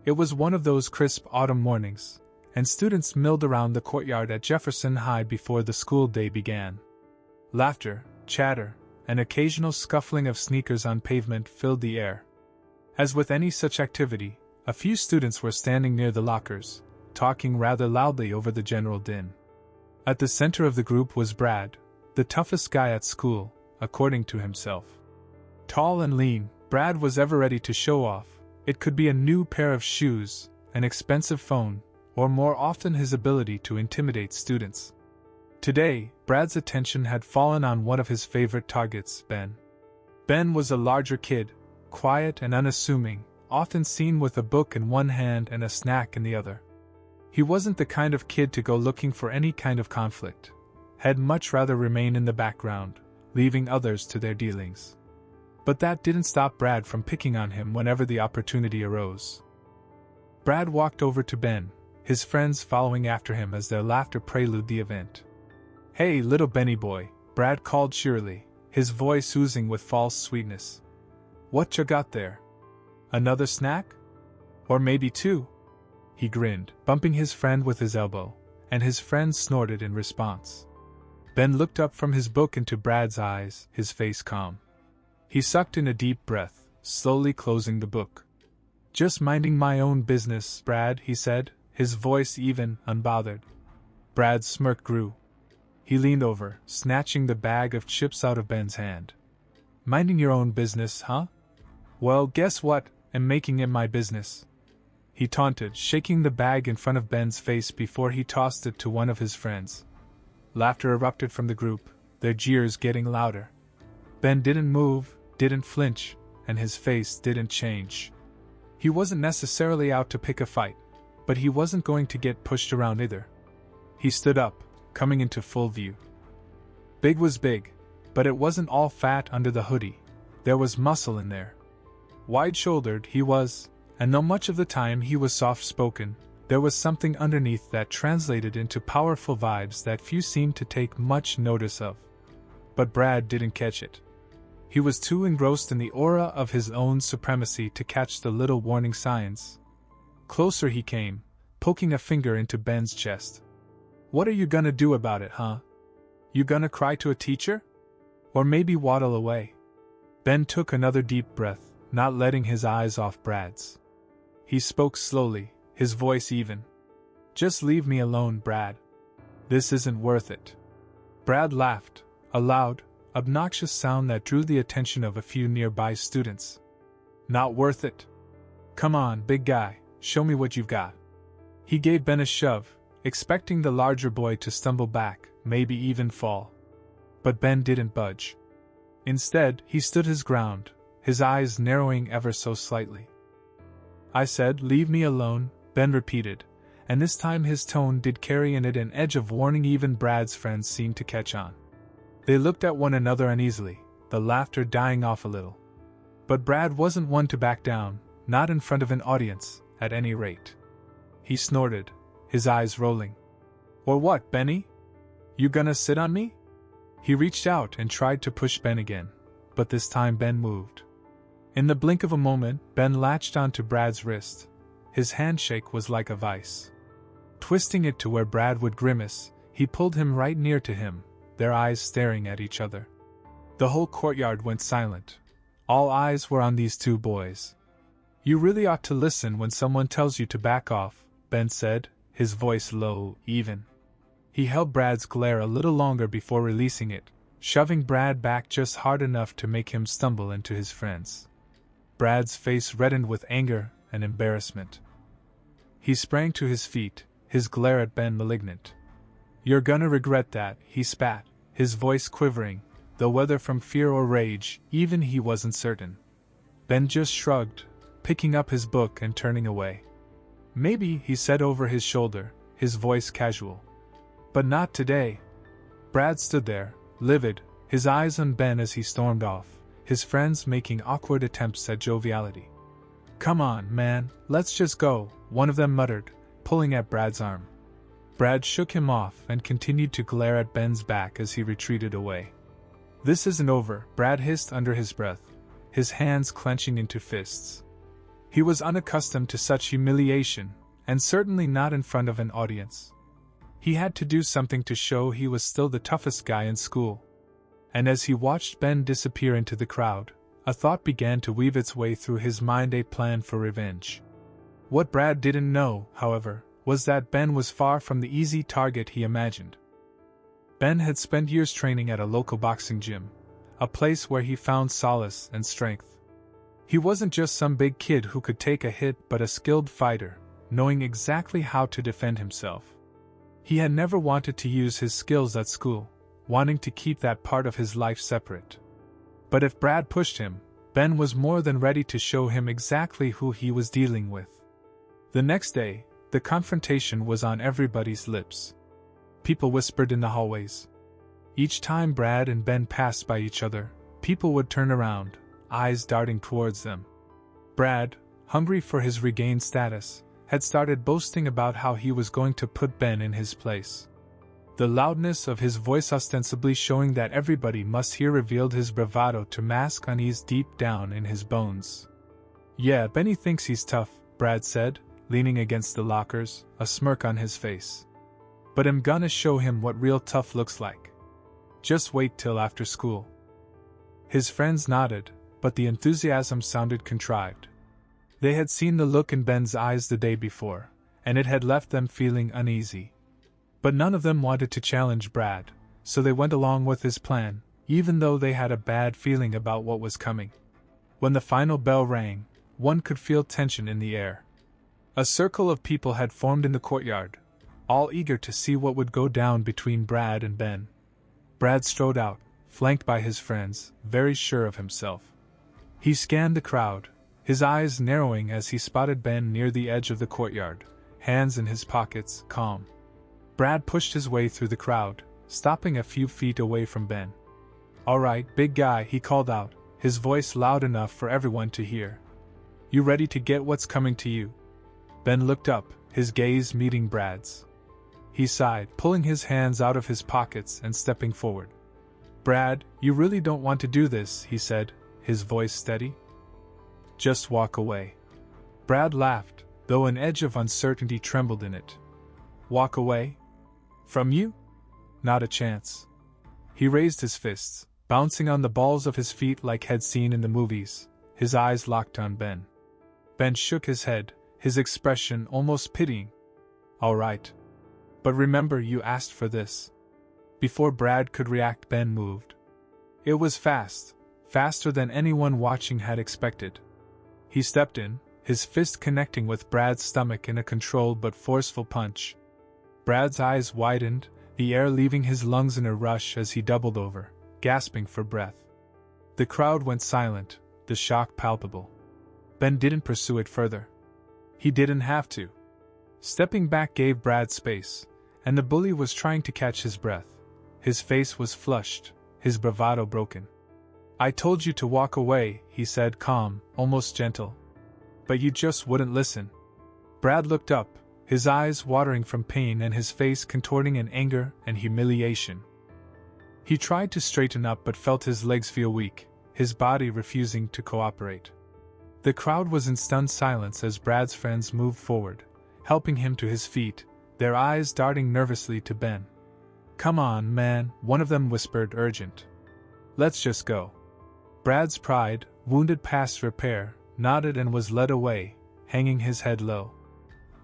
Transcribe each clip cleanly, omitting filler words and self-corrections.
It was one of those crisp autumn mornings, and students milled around the courtyard at Jefferson High before the school day began. Laughter, chatter, and occasional scuffling of sneakers on pavement filled the air. As with any such activity, a few students were standing near the lockers, talking rather loudly over the general din. At the center of the group was Brad, the toughest guy at school, according to himself. Tall and lean, Brad was ever ready to show off. It could be a new pair of shoes, an expensive phone, or more often his ability to intimidate students. Today, Brad's attention had fallen on one of his favorite targets, Ben. Ben was a larger kid, quiet and unassuming, often seen with a book in one hand and a snack in the other. He wasn't the kind of kid to go looking for any kind of conflict. Had much rather remain in the background, leaving others to their dealings. But that didn't stop Brad from picking on him whenever the opportunity arose. Brad walked over to Ben, his friends following after him as their laughter preluded the event. "Hey, little Benny boy," Brad called cheerily, his voice oozing with false sweetness. "What ya got there? Another snack? Or maybe two?" He grinned, bumping his friend with his elbow, and his friend snorted in response. Ben looked up from his book into Brad's eyes, his face calm. He sucked in a deep breath, slowly closing the book. "Just minding my own business, Brad," he said, his voice even, unbothered. Brad's smirk grew. He leaned over, snatching the bag of chips out of Ben's hand. "Minding your own business, huh? Well, guess what? I'm making it my business," he taunted, shaking the bag in front of Ben's face before he tossed it to one of his friends. Laughter erupted from the group, their jeers getting louder. Ben didn't move, didn't flinch, and his face didn't change. He wasn't necessarily out to pick a fight, but he wasn't going to get pushed around either. He stood up, coming into full view. Big was big, but it wasn't all fat under the hoodie. There was muscle in there. Wide-shouldered he was, and though much of the time he was soft-spoken, there was something underneath that translated into powerful vibes that few seemed to take much notice of. But Brad didn't catch it. He was too engrossed in the aura of his own supremacy to catch the little warning signs. Closer he came, poking a finger into Ben's chest. "What are you gonna do about it, huh? You gonna cry to a teacher? Or maybe waddle away?" Ben took another deep breath, not letting his eyes off Brad's. He spoke slowly, his voice even. "Just leave me alone, Brad. This isn't worth it." Brad laughed, a loud, obnoxious sound that drew the attention of a few nearby students. "Not worth it? Come on, big guy, show me what you've got." He gave Ben a shove, expecting the larger boy to stumble back, maybe even fall. But Ben didn't budge. Instead, he stood his ground, his eyes narrowing ever so slightly. "I said, leave me alone," Ben repeated, and this time his tone did carry in it an edge of warning even Brad's friends seemed to catch on. They looked at one another uneasily, the laughter dying off a little. But Brad wasn't one to back down, not in front of an audience, at any rate. He snorted, his eyes rolling. "Or what, Benny? You gonna sit on me?" He reached out and tried to push Ben again, but this time Ben moved. In the blink of a moment, Ben latched onto Brad's wrist. His handshake was like a vice. Twisting it to where Brad would grimace, he pulled him right near to him, their eyes staring at each other. The whole courtyard went silent. All eyes were on these two boys. "You really ought to listen when someone tells you to back off," Ben said, his voice low, even. He held Brad's glare a little longer before releasing it, shoving Brad back just hard enough to make him stumble into his friends. Brad's face reddened with anger and embarrassment. He sprang to his feet, his glare at Ben malignant. "You're gonna regret that," he spat, his voice quivering, though whether from fear or rage, even he wasn't certain. Ben just shrugged, picking up his book and turning away. "Maybe," he said over his shoulder, his voice casual. "But not today." Brad stood there, livid, his eyes on Ben as he stormed off, his friends making awkward attempts at joviality. "Come on, man, let's just go," one of them muttered, pulling at Brad's arm. Brad shook him off and continued to glare at Ben's back as he retreated away. "This isn't over," Brad hissed under his breath, his hands clenching into fists. He was unaccustomed to such humiliation, and certainly not in front of an audience. He had to do something to show he was still the toughest guy in school. And as he watched Ben disappear into the crowd, a thought began to weave its way through his mind, a plan for revenge. What Brad didn't know, however, was that Ben was far from the easy target he imagined. Ben had spent years training at a local boxing gym, a place where he found solace and strength. He wasn't just some big kid who could take a hit, but a skilled fighter, knowing exactly how to defend himself. He had never wanted to use his skills at school, wanting to keep that part of his life separate. But if Brad pushed him, Ben was more than ready to show him exactly who he was dealing with. The next day, the confrontation was on everybody's lips. People whispered in the hallways. Each time Brad and Ben passed by each other, people would turn around, eyes darting towards them. Brad, hungry for his regained status, had started boasting about how he was going to put Ben in his place. The loudness of his voice, ostensibly showing that everybody must hear, revealed his bravado to mask unease deep down in his bones. "Yeah, Benny thinks he's tough," Brad said, leaning against the lockers, a smirk on his face. "But I'm gonna show him what real tough looks like. Just wait till after school." His friends nodded, but the enthusiasm sounded contrived. They had seen the look in Ben's eyes the day before, and it had left them feeling uneasy. But none of them wanted to challenge Brad, so they went along with his plan, even though they had a bad feeling about what was coming. When the final bell rang, one could feel tension in the air. A circle of people had formed in the courtyard, all eager to see what would go down between Brad and Ben. Brad strode out, flanked by his friends, very sure of himself. He scanned the crowd, his eyes narrowing as he spotted Ben near the edge of the courtyard, hands in his pockets, calm. Brad pushed his way through the crowd, stopping a few feet away from Ben. "All right, big guy," he called out, his voice loud enough for everyone to hear. "You ready to get what's coming to you?" Ben looked up, his gaze meeting Brad's. He sighed, pulling his hands out of his pockets and stepping forward. "Brad, you really don't want to do this," he said, his voice steady. "Just walk away." Brad laughed, though an edge of uncertainty trembled in it. "Walk away? From you? Not a chance." He raised his fists, bouncing on the balls of his feet like he'd seen in the movies, his eyes locked on Ben. Ben shook his head, his expression almost pitying. "All right. But remember, you asked for this." Before Brad could react, Ben moved. It was fast, faster than anyone watching had expected. He stepped in, his fist connecting with Brad's stomach in a controlled but forceful punch. Brad's eyes widened, the air leaving his lungs in a rush as he doubled over, gasping for breath. The crowd went silent, the shock palpable. Ben didn't pursue it further. He didn't have to. Stepping back gave Brad space, and the bully was trying to catch his breath. His face was flushed, his bravado broken. "I told you to walk away," he said, calm, almost gentle. "But you just wouldn't listen." Brad looked up, his eyes watering from pain and his face contorting in anger and humiliation. He tried to straighten up but felt his legs feel weak, his body refusing to cooperate. The crowd was in stunned silence as Brad's friends moved forward, helping him to his feet, their eyes darting nervously to Ben. "Come on, man," one of them whispered, urgent. "Let's just go." Brad's pride, wounded past repair, nodded and was led away, hanging his head low.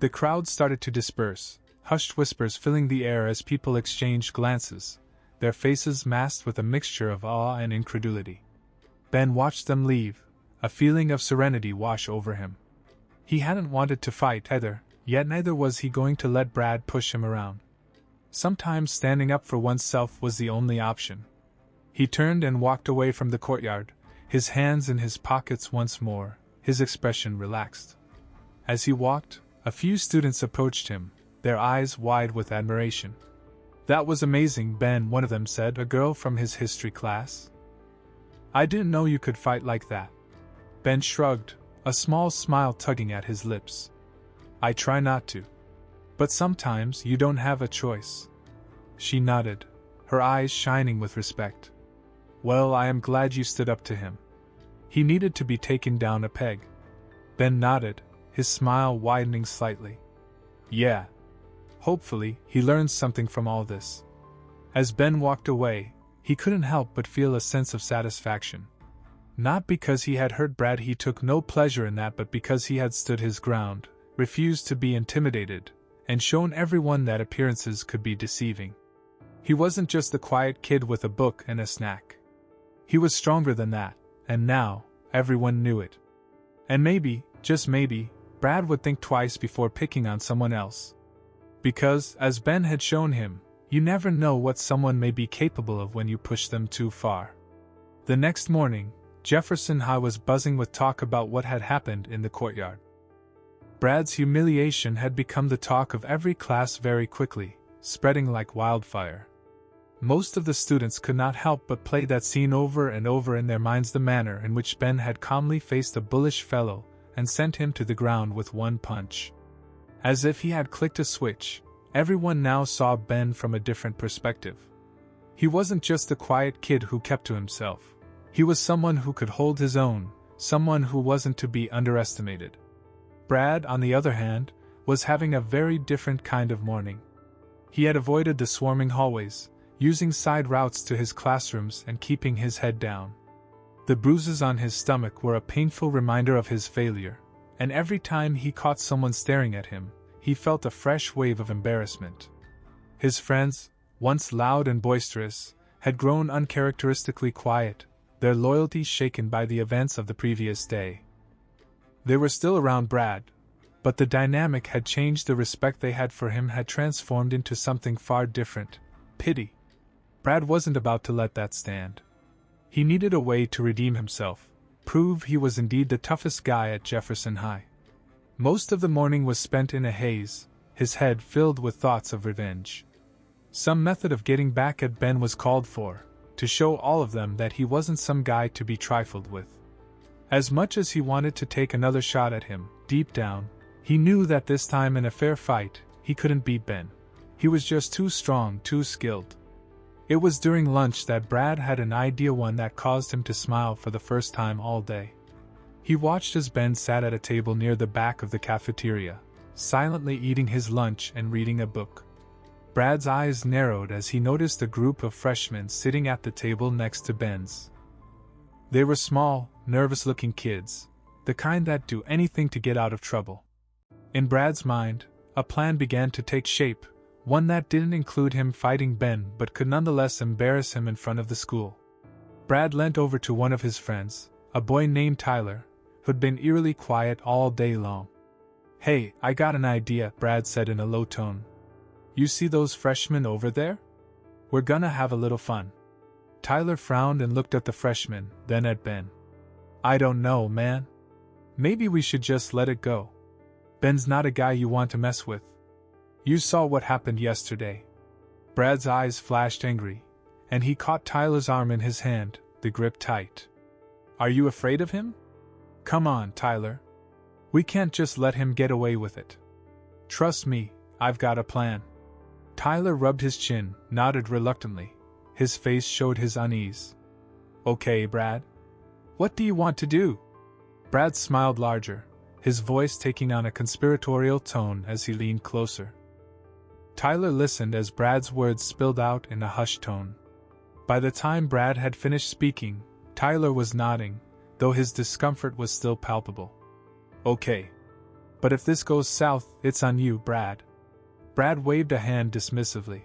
The crowd started to disperse, hushed whispers filling the air as people exchanged glances, their faces masked with a mixture of awe and incredulity. Ben watched them leave, a feeling of serenity wash over him. He hadn't wanted to fight either, yet neither was he going to let Brad push him around. Sometimes standing up for oneself was the only option. He turned and walked away from the courtyard, his hands in his pockets once more, his expression relaxed. As he walked, a few students approached him, their eyes wide with admiration. "That was amazing, Ben," one of them said, a girl from his history class. "I didn't know you could fight like that." Ben shrugged, a small smile tugging at his lips. "I try not to. But sometimes you don't have a choice." She nodded, her eyes shining with respect. "Well, I am glad you stood up to him. He needed to be taken down a peg." Ben nodded, his smile widening slightly. Yeah. Hopefully, he learns something from all this. As Ben walked away, he couldn't help but feel a sense of satisfaction. Not because he had hurt Brad, he took no pleasure in that, but because he had stood his ground, refused to be intimidated, and shown everyone that appearances could be deceiving. He wasn't just the quiet kid with a book and a snack. He was stronger than that, and now, everyone knew it. And maybe, just maybe, Brad would think twice before picking on someone else. Because, as Ben had shown him, you never know what someone may be capable of when you push them too far. The next morning, Jefferson High was buzzing with talk about what had happened in the courtyard. Brad's humiliation had become the talk of every class very quickly, spreading like wildfire. Most of the students could not help but play that scene over and over in their minds, the manner in which Ben had calmly faced a bullish fellow and sent him to the ground with one punch. As if he had clicked a switch, everyone now saw Ben from a different perspective. He wasn't just the quiet kid who kept to himself. He was someone who could hold his own, someone who wasn't to be underestimated. Brad, on the other hand, was having a very different kind of morning. He had avoided the swarming hallways, using side routes to his classrooms and keeping his head down. The bruises on his stomach were a painful reminder of his failure, and every time he caught someone staring at him, he felt a fresh wave of embarrassment. His friends, once loud and boisterous, had grown uncharacteristically quiet, their loyalty shaken by the events of the previous day. They were still around Brad, but the dynamic had changed. The respect they had for him had transformed into something far different: pity. Brad wasn't about to let that stand. He needed a way to redeem himself, prove he was indeed the toughest guy at Jefferson High. Most of the morning was spent in a haze, his head filled with thoughts of revenge. Some method of getting back at Ben was called for, to show all of them that he wasn't some guy to be trifled with. As much as he wanted to take another shot at him, deep down, he knew that this time in a fair fight, he couldn't beat Ben. He was just too strong, too skilled. It was during lunch that Brad had an idea, one that caused him to smile for the first time all day. He watched as Ben sat at a table near the back of the cafeteria, silently eating his lunch and reading a book. Brad's eyes narrowed as he noticed a group of freshmen sitting at the table next to Ben's. They were small, nervous-looking kids, the kind that do anything to get out of trouble. In Brad's mind, a plan began to take shape, one that didn't include him fighting Ben but could nonetheless embarrass him in front of the school. Brad leant over to one of his friends, a boy named Tyler, who'd been eerily quiet all day long. "Hey, I got an idea," Brad said in a low tone. "You see those freshmen over there? We're gonna have a little fun." Tyler frowned and looked at the freshman, then at Ben. "I don't know, man. Maybe we should just let it go. Ben's not a guy you want to mess with. You saw what happened yesterday." Brad's eyes flashed angry, and he caught Tyler's arm in his hand, the grip tight. "Are you afraid of him? Come on, Tyler. We can't just let him get away with it. Trust me, I've got a plan." Tyler rubbed his chin, nodded reluctantly. His face showed his unease. "Okay, Brad. What do you want to do?" Brad smiled larger, his voice taking on a conspiratorial tone as he leaned closer. Tyler listened as Brad's words spilled out in a hushed tone. By the time Brad had finished speaking, Tyler was nodding, though his discomfort was still palpable. "Okay. But if this goes south, it's on you, Brad." Brad waved a hand dismissively.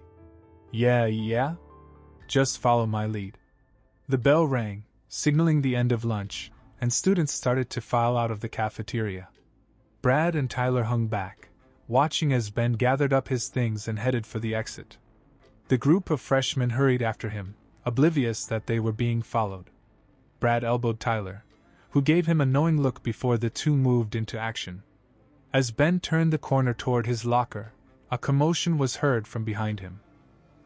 Yeah? Just follow my lead." The bell rang, signaling the end of lunch, and students started to file out of the cafeteria. Brad and Tyler hung back, watching as Ben gathered up his things and headed for the exit. The group of freshmen hurried after him, oblivious that they were being followed. Brad elbowed Tyler, who gave him a knowing look before the two moved into action. As Ben turned the corner toward his locker, a commotion was heard from behind him.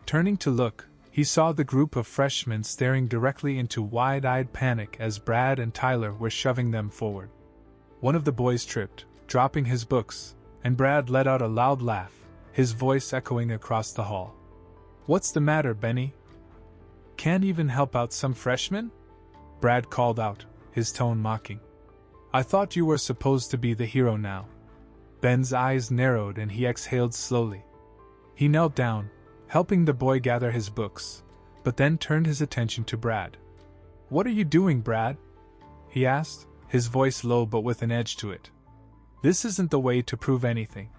Turning to look, he saw the group of freshmen staring directly into wide-eyed panic as Brad and Tyler were shoving them forward. One of the boys tripped, dropping his books, and Brad let out a loud laugh, his voice echoing across the hall. "What's the matter, Benny? Can't even help out some freshmen?" Brad called out, his tone mocking. I thought you were supposed to be the hero now. Ben's eyes narrowed and he exhaled slowly. He knelt down, helping the boy gather his books, but then turned his attention to Brad. What are you doing, Brad? He asked, his voice low but with an edge to it. This isn't the way to prove anything.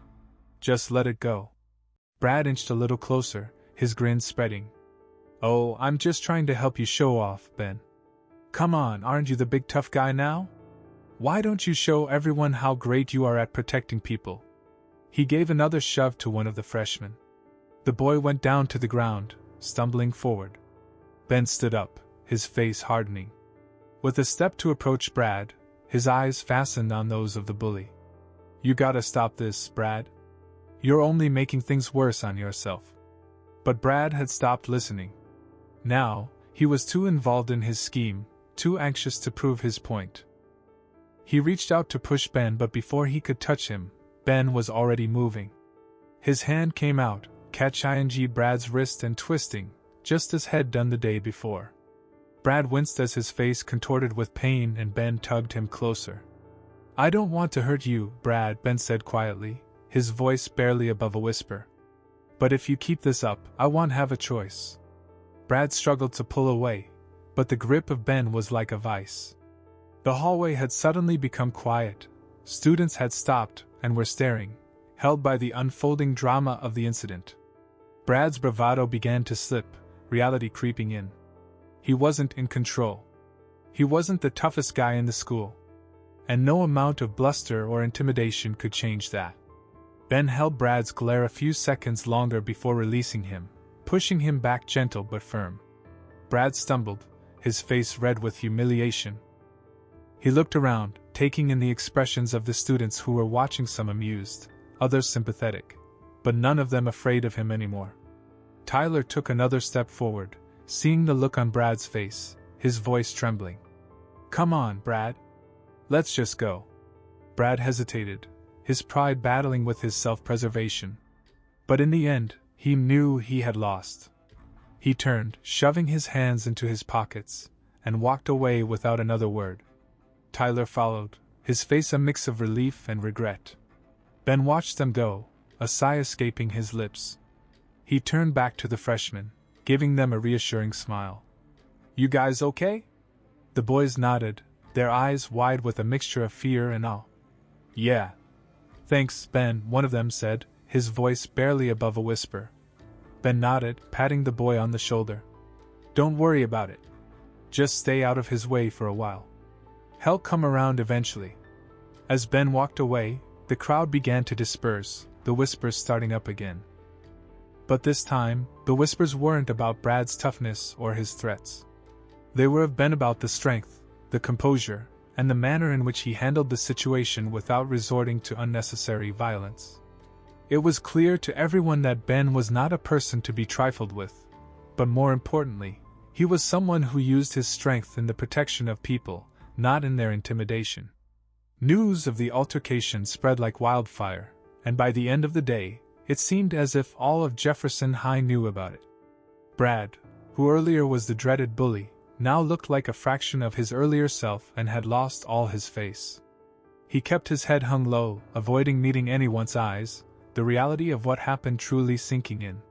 Just let it go. Brad inched a little closer, his grin spreading. Oh, I'm just trying to help you show off, Ben. Come on, aren't you the big tough guy now? Why don't you show everyone how great you are at protecting people? He gave another shove to one of the freshmen. The boy went down to the ground, stumbling forward. Ben stood up, his face hardening. With a step to approach Brad, his eyes fastened on those of the bully. You gotta stop this, Brad. You're only making things worse on yourself. But Brad had stopped listening. Now, he was too involved in his scheme, too anxious to prove his point. He reached out to push Ben, but before he could touch him, Ben was already moving. His hand came out, catching Brad's wrist and twisting, just as had done the day before. Brad winced as his face contorted with pain and Ben tugged him closer. I don't want to hurt you, Brad, Ben said quietly, his voice barely above a whisper. But if you keep this up, I won't have a choice. Brad struggled to pull away, but the grip of Ben was like a vice. The hallway had suddenly become quiet. Students had stopped and were staring, held by the unfolding drama of the incident. Brad's bravado began to slip, reality creeping in. He wasn't in control. He wasn't the toughest guy in the school. And no amount of bluster or intimidation could change that. Ben held Brad's glare a few seconds longer before releasing him, pushing him back gentle but firm. Brad stumbled, his face red with humiliation. He looked around, taking in the expressions of the students who were watching, some amused, others sympathetic, but none of them afraid of him anymore. Tyler took another step forward, seeing the look on Brad's face, his voice trembling. Come on, Brad. Let's just go. Brad hesitated, his pride battling with his self-preservation. But in the end, he knew he had lost. He turned, shoving his hands into his pockets, and walked away without another word. Tyler followed, his face a mix of relief and regret. Ben watched them go, a sigh escaping his lips. He turned back to the freshmen, giving them a reassuring smile. You guys okay? The boys nodded, their eyes wide with a mixture of fear and awe. Yeah. Thanks, Ben, one of them said, his voice barely above a whisper. Ben nodded, patting the boy on the shoulder. Don't worry about it. Just stay out of his way for a while. He'll come around eventually. As Ben walked away, the crowd began to disperse, the whispers starting up again. But this time, the whispers weren't about Brad's toughness or his threats. They were of Ben, about the strength, the composure, and the manner in which he handled the situation without resorting to unnecessary violence. It was clear to everyone that Ben was not a person to be trifled with, but more importantly, he was someone who used his strength in the protection of people, not in their intimidation. News of the altercation spread like wildfire, and by the end of the day, it seemed as if all of Jefferson High knew about it. Brad, who earlier was the dreaded bully, now looked like a fraction of his earlier self and had lost all his face. He kept his head hung low, avoiding meeting anyone's eyes, the reality of what happened truly sinking in.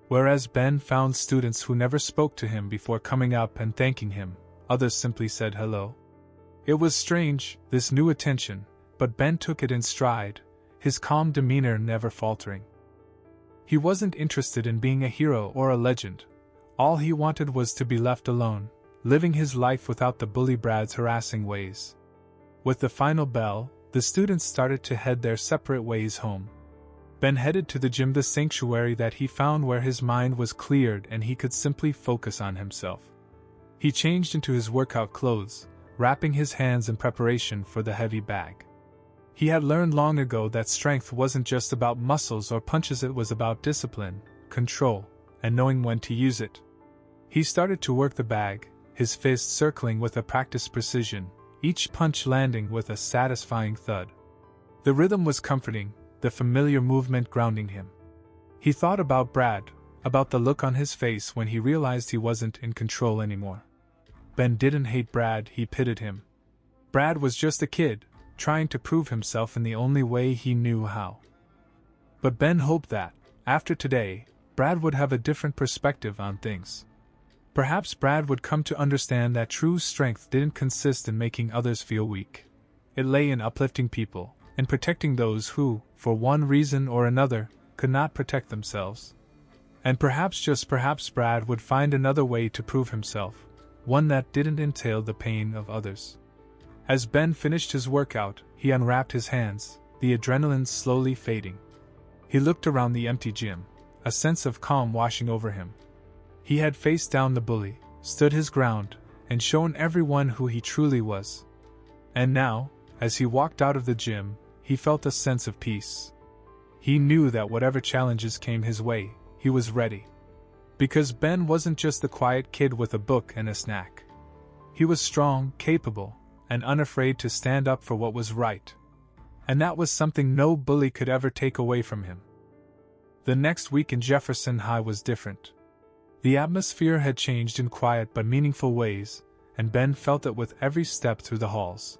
Whereas Ben found students who never spoke to him before coming up and thanking him, others simply said hello. It was strange, this new attention, but Ben took it in stride, his calm demeanor never faltering. He wasn't interested in being a hero or a legend. All he wanted was to be left alone, living his life without the bully Brad's harassing ways. With the final bell, the students started to head their separate ways home. Ben headed to the gym, the sanctuary that he found where his mind was cleared and he could simply focus on himself. He changed into his workout clothes, wrapping his hands in preparation for the heavy bag. He had learned long ago that strength wasn't just about muscles or punches, it was about discipline, control, and knowing when to use it. He started to work the bag, his fists circling with a practiced precision, each punch landing with a satisfying thud. The rhythm was comforting, the familiar movement grounding him. He thought about Brad, about the look on his face when he realized he wasn't in control anymore. Ben didn't hate Brad, he pitied him. Brad was just a kid, trying to prove himself in the only way he knew how. But Ben hoped that, after today, Brad would have a different perspective on things. Perhaps Brad would come to understand that true strength didn't consist in making others feel weak. It lay in uplifting people, in protecting those who, for one reason or another, could not protect themselves. And perhaps, just perhaps, Brad would find another way to prove himself, one that didn't entail the pain of others. As Ben finished his workout, he unwrapped his hands, the adrenaline slowly fading. He looked around the empty gym, a sense of calm washing over him. He had faced down the bully, stood his ground, and shown everyone who he truly was. And now, as he walked out of the gym, he felt a sense of peace. He knew that whatever challenges came his way, he was ready. Because Ben wasn't just the quiet kid with a book and a snack. He was strong, capable, and unafraid to stand up for what was right. And that was something no bully could ever take away from him. The next week in Jefferson High was different. The atmosphere had changed in quiet but meaningful ways, and Ben felt it with every step through the halls.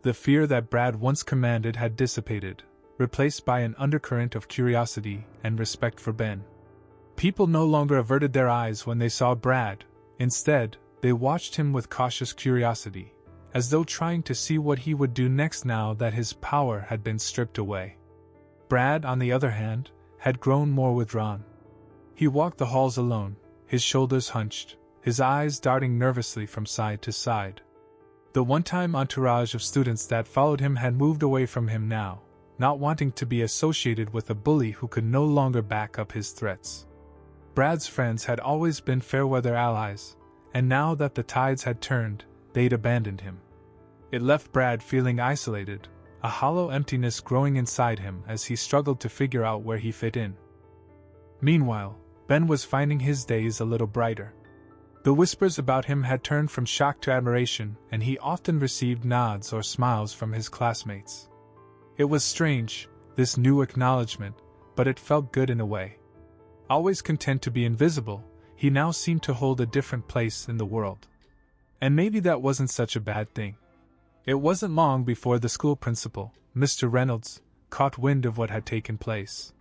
The fear that Brad once commanded had dissipated, replaced by an undercurrent of curiosity and respect for Ben. People no longer averted their eyes when they saw Brad. Instead, they watched him with cautious curiosity, as though trying to see what he would do next now that his power had been stripped away. Brad, on the other hand, had grown more withdrawn. He walked the halls alone, his shoulders hunched, his eyes darting nervously from side to side. The one-time entourage of students that followed him had moved away from him now, not wanting to be associated with a bully who could no longer back up his threats. Brad's friends had always been fair-weather allies, and now that the tides had turned, they'd abandoned him. It left Brad feeling isolated, a hollow emptiness growing inside him as he struggled to figure out where he fit in. Meanwhile, Ben was finding his days a little brighter. The whispers about him had turned from shock to admiration, and he often received nods or smiles from his classmates. It was strange, this new acknowledgement, but it felt good in a way. Always content to be invisible, he now seemed to hold a different place in the world. And maybe that wasn't such a bad thing. It wasn't long before the school principal, Mr. Reynolds, caught wind of what had taken place.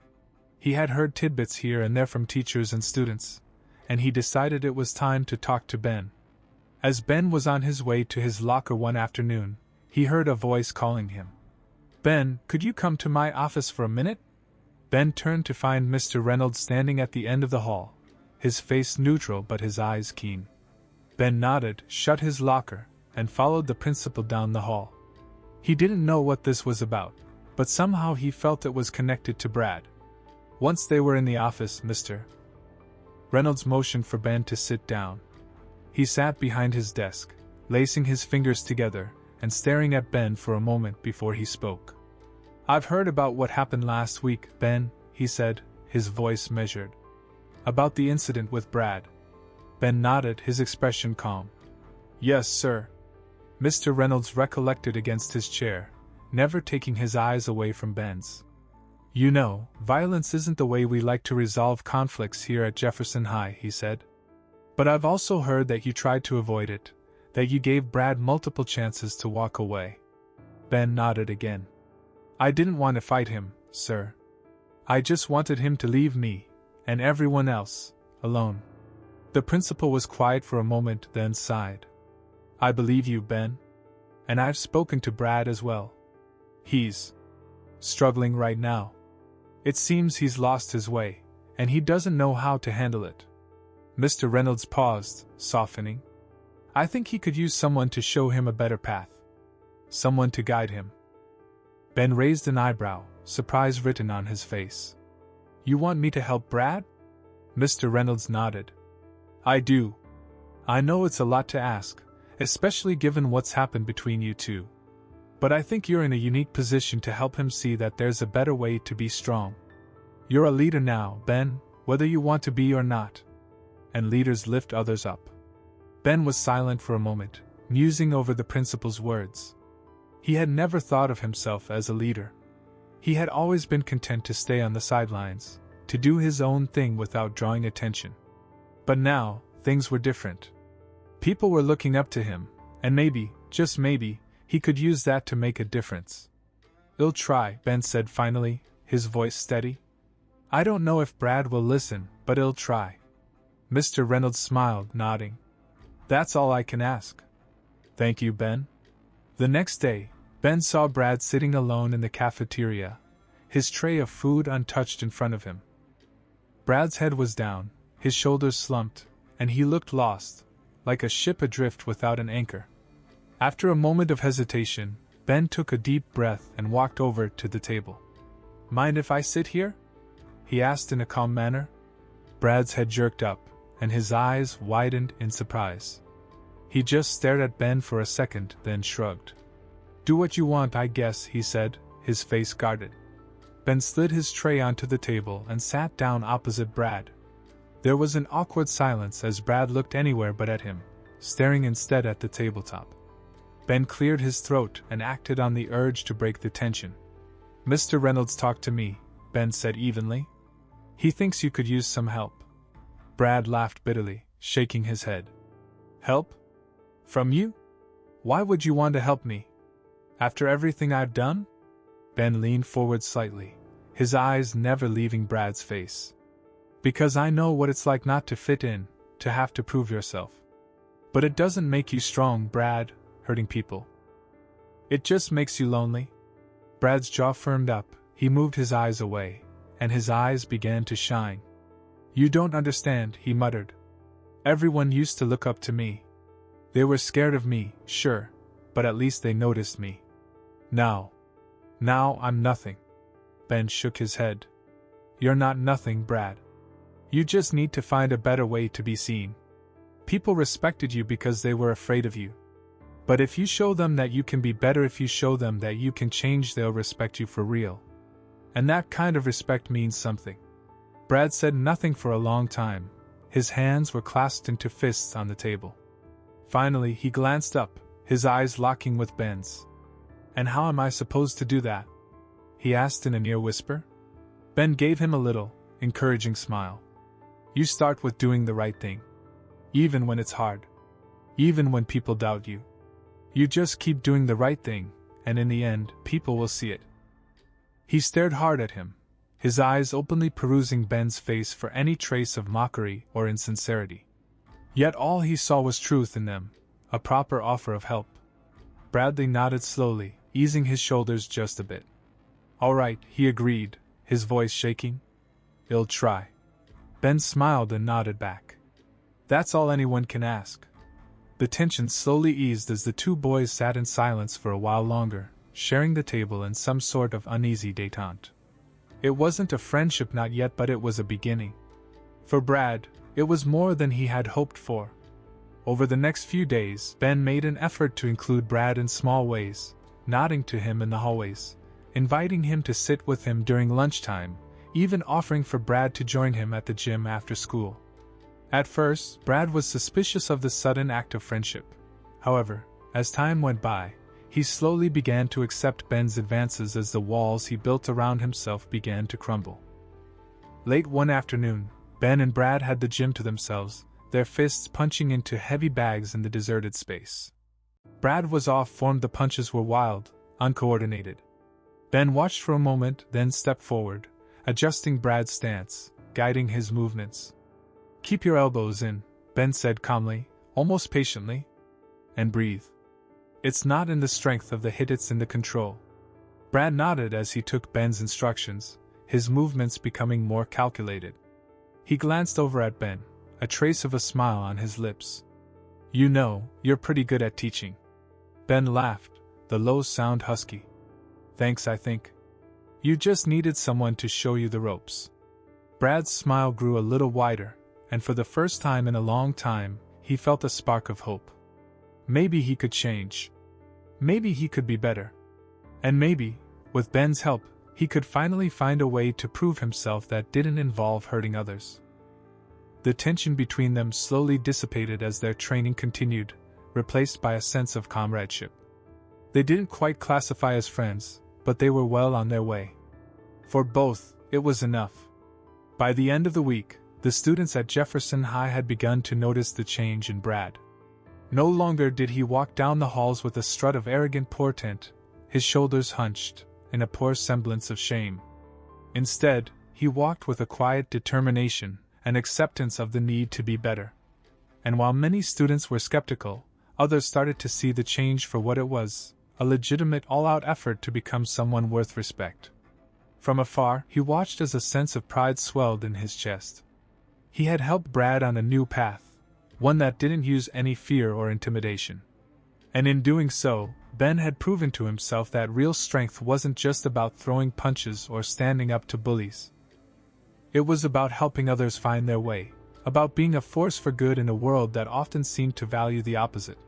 He had heard tidbits here and there from teachers and students, and he decided it was time to talk to Ben. As Ben was on his way to his locker one afternoon, he heard a voice calling him. "Ben, could you come to my office for a minute?" Ben turned to find Mr. Reynolds standing at the end of the hall, his face neutral but his eyes keen. Ben nodded, shut his locker, and followed the principal down the hall. He didn't know what this was about, but somehow he felt it was connected to Brad. Once they were in the office, Mr. Reynolds motioned for Ben to sit down. He sat behind his desk, lacing his fingers together, and staring at Ben for a moment before he spoke. "I've heard about what happened last week, Ben," he said, his voice measured. "About the incident with Brad." Ben nodded, his expression calm. "Yes, sir." Mr. Reynolds recollected against his chair, never taking his eyes away from Ben's. "You know, violence isn't the way we like to resolve conflicts here at Jefferson High," he said. "But I've also heard that you tried to avoid it, that you gave Brad multiple chances to walk away." Ben nodded again. "I didn't want to fight him, sir. I just wanted him to leave me, and everyone else, alone." The principal was quiet for a moment, then sighed. "I believe you, Ben. And I've spoken to Brad as well. He's struggling right now. It seems he's lost his way, and he doesn't know how to handle it." Mr. Reynolds paused, softening. "I think he could use someone to show him a better path. Someone to guide him." Ben raised an eyebrow, surprise written on his face. "You want me to help Brad?" Mr. Reynolds nodded. "I do. I know it's a lot to ask, especially given what's happened between you two. But I think you're in a unique position to help him see that there's a better way to be strong. You're a leader now, Ben, whether you want to be or not. And leaders lift others up." Ben was silent for a moment, musing over the principal's words. He had never thought of himself as a leader. He had always been content to stay on the sidelines, to do his own thing without drawing attention. But now, things were different. People were looking up to him, and maybe, just maybe, He could use that to make a difference. "I'll try," Ben said finally, his voice steady. "I don't know if Brad will listen, but I'll try." Mr. Reynolds smiled, nodding. "That's all I can ask." "Thank you, Ben." The next day, Ben saw Brad sitting alone in the cafeteria, his tray of food untouched in front of him. Brad's head was down, his shoulders slumped, and he looked lost, like a ship adrift without an anchor. After a moment of hesitation, Ben took a deep breath and walked over to the table. "Mind if I sit here?" he asked in a calm manner. Brad's head jerked up, and his eyes widened in surprise. He just stared at Ben for a second, then shrugged. "Do what you want, I guess," he said, his face guarded. Ben slid his tray onto the table and sat down opposite Brad. There was an awkward silence as Brad looked anywhere but at him, staring instead at the tabletop. Ben cleared his throat and acted on the urge to break the tension. "Mr. Reynolds talked to me," Ben said evenly. "He thinks you could use some help." Brad laughed bitterly, shaking his head. "Help? From you? Why would you want to help me? After everything I've done?" Ben leaned forward slightly, his eyes never leaving Brad's face. "Because I know what it's like not to fit in, to have to prove yourself. But it doesn't make you strong, Brad, hurting people. It just makes you lonely." Brad's jaw firmed up, he moved his eyes away, and his eyes began to shine. "You don't understand," he muttered. "Everyone used to look up to me. They were scared of me, sure, but at least they noticed me. Now I'm nothing." Ben shook his head. "You're not nothing, Brad. You just need to find a better way to be seen. People respected you because they were afraid of you. But if you show them that you can be better, if you show them that you can change, they'll respect you for real. And that kind of respect means something." Brad said nothing for a long time. His hands were clasped into fists on the table. Finally, he glanced up, his eyes locking with Ben's. "And how am I supposed to do that?" he asked in a near whisper. Ben gave him a little, encouraging smile. "You start with doing the right thing. Even when it's hard. Even when people doubt you. You just keep doing the right thing, and in the end, people will see it." He stared hard at him, his eyes openly perusing Ben's face for any trace of mockery or insincerity. Yet all he saw was truth in them, a proper offer of help. Bradley nodded slowly, easing his shoulders just a bit. "All right," he agreed, his voice shaking. "I'll try." Ben smiled and nodded back. "That's all anyone can ask." The tension slowly eased as the two boys sat in silence for a while longer, sharing the table in some sort of uneasy détente. It wasn't a friendship, not yet, but it was a beginning. For Brad, it was more than he had hoped for. Over the next few days, Ben made an effort to include Brad in small ways, nodding to him in the hallways, inviting him to sit with him during lunchtime, even offering for Brad to join him at the gym after school. At first, Brad was suspicious of the sudden act of friendship. However, as time went by, he slowly began to accept Ben's advances as the walls he built around himself began to crumble. Late one afternoon, Ben and Brad had the gym to themselves, their fists punching into heavy bags in the deserted space. Brad was off form, the punches were wild, uncoordinated. Ben watched for a moment, then stepped forward, adjusting Brad's stance, guiding his movements. "Keep your elbows in," Ben said calmly, almost patiently. "And breathe. It's not in the strength of the hit, it's in the control." Brad nodded as he took Ben's instructions, his movements becoming more calculated. He glanced over at Ben, a trace of a smile on his lips. "You know, you're pretty good at teaching." Ben laughed, the low sound husky. "Thanks, I think. You just needed someone to show you the ropes." Brad's smile grew a little wider, and for the first time in a long time, he felt a spark of hope. Maybe he could change. Maybe he could be better. And maybe, with Ben's help, he could finally find a way to prove himself that didn't involve hurting others. The tension between them slowly dissipated as their training continued, replaced by a sense of comradeship. They didn't quite classify as friends, but they were well on their way. For both, it was enough. By the end of the week, the students at Jefferson High had begun to notice the change in Brad. No longer did he walk down the halls with a strut of arrogant portent, his shoulders hunched, in a poor semblance of shame. Instead, he walked with a quiet determination, an acceptance of the need to be better. And while many students were skeptical, others started to see the change for what it was, a legitimate all-out effort to become someone worth respect. From afar, he watched as a sense of pride swelled in his chest. He had helped Brad on a new path, one that didn't use any fear or intimidation. And in doing so, Ben had proven to himself that real strength wasn't just about throwing punches or standing up to bullies. It was about helping others find their way, about being a force for good in a world that often seemed to value the opposite.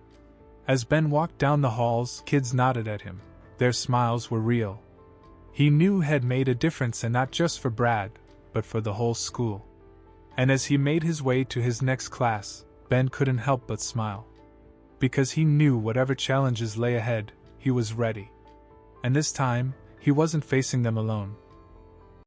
As Ben walked down the halls, kids nodded at him. Their smiles were real. He knew had made a difference, and not just for Brad, but for the whole school. And as he made his way to his next class, Ben couldn't help but smile. Because he knew whatever challenges lay ahead, he was ready. And this time, he wasn't facing them alone.